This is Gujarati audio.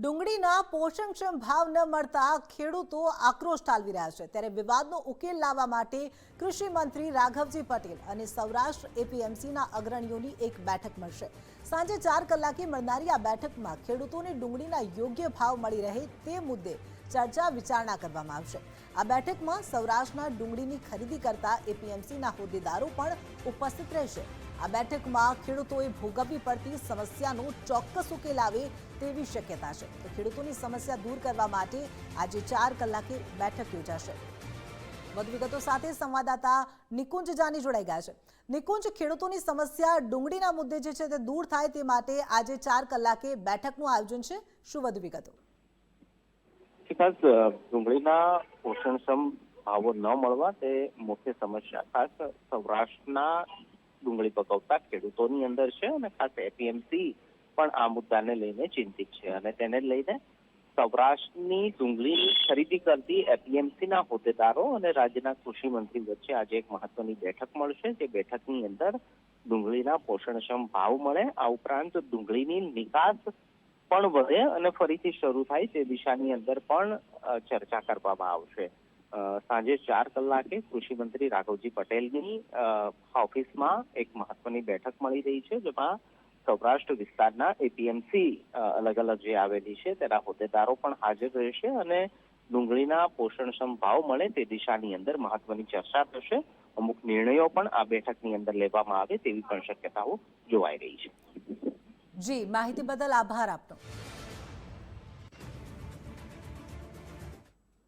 ડુંગળીના પોષણક્ષમ ભાવ ન મળતા ખેડૂતો આક્રોશ ઠાલવી રહ્યા છે। ત્યારે વિવાદનો ઉકેલ લાવવા માટે કૃષિ મંત્રી રાઘવજી પટેલ અને સૌરાષ્ટ્ર એપીએમસીના અગ્રણીઓની એક બેઠક મળશે। સાંજે 4 કલાકે મળનારી આ બેઠકમાં ખેડૂતોને ડુંગળીના યોગ્ય ભાવ મળી રહે તે મુદ્દે ચર્ચા વિચારણા કરવામાં આવશે। આ બેઠકમાં સૌરાષ્ટ્રના ડુંગળીની ખરીદી કરતા એપીએમસીના હોદ્દેદારો પણ ઉપસ્થિત રહેશે। આ બેઠકમાં ખેડૂતોએ ભોગવવી પડતી સમસ્યાનો ચોક્કસ ઉકેલ આવે તેવી શક્યતા છે। તો ખેડૂતોની સમસ્યા દૂર કરવા માટે આજે 4 કલાકે બેઠક યોજાશે। વધુ વિગતો સાથે સંવાદદાતા નિકુંજ જાની જોડાઈ ગયા છે। નિકુંજ, ખેડૂતોની સમસ્યા ડુંગળીના મુદ્દે જે છે તે દૂર થાય તે માટે આજે 4 કલાકે બેઠકનું આયોજન છે। શું વધુ વિગતો? ખાસ ડુંગળીના પોષણક્ષમ ભાવો ન મળવા તે મુખ્ય સમસ્યા ખાસ સૌરાષ્ટ્રના ડુંગળી પકવતા ખેડૂતોની અંદર છે અને ખાસ એપીએમસી પણ આ મુદ્દાને લઈને ચિંતિત છે અને તેને લઈને સૌરાષ્ટ્રની ડુંગળીની ખરીદી કરતી એપીએમસીના હોદ્દેદારો અને રાજ્યના કૃષિ મંત્રી વચ્ચે આજે એક મહત્વની બેઠક મળશે। જે બેઠકની અંદર ડુંગળીના પોષણક્ષમ ભાવ મળે, આ ઉપરાંત ડુંગળીની નિકાસ પણ વધે અને ફરીથી શરૂ થાય તે દિશાની અંદર પણ ચર્ચા કરવામાં આવશે। સાંજે 4 કલાકે કૃષિ મંત્રી રાઘવજી પટેલની ઓફિસમાં એક મહત્વની બેઠક મળી રહી છે, જેમાં સૌરાષ્ટ્ર વિસ્તારના એપીએમસી અલગ અલગ જે આવેલી છે તેના હોદ્દેદારો પણ હાજર રહેશે અને ડુંગળીના પોષણક્ષમ ભાવ મળે તે દિશાની અંદર મહત્વની ચર્ચા થશે। અમુક નિર્ણયો પણ આ બેઠકની અંદર લેવામાં આવે તેવી પણ શક્યતાઓ જોવાઈ રહી છે। જી, માહિતી બદલ આભાર આપનો।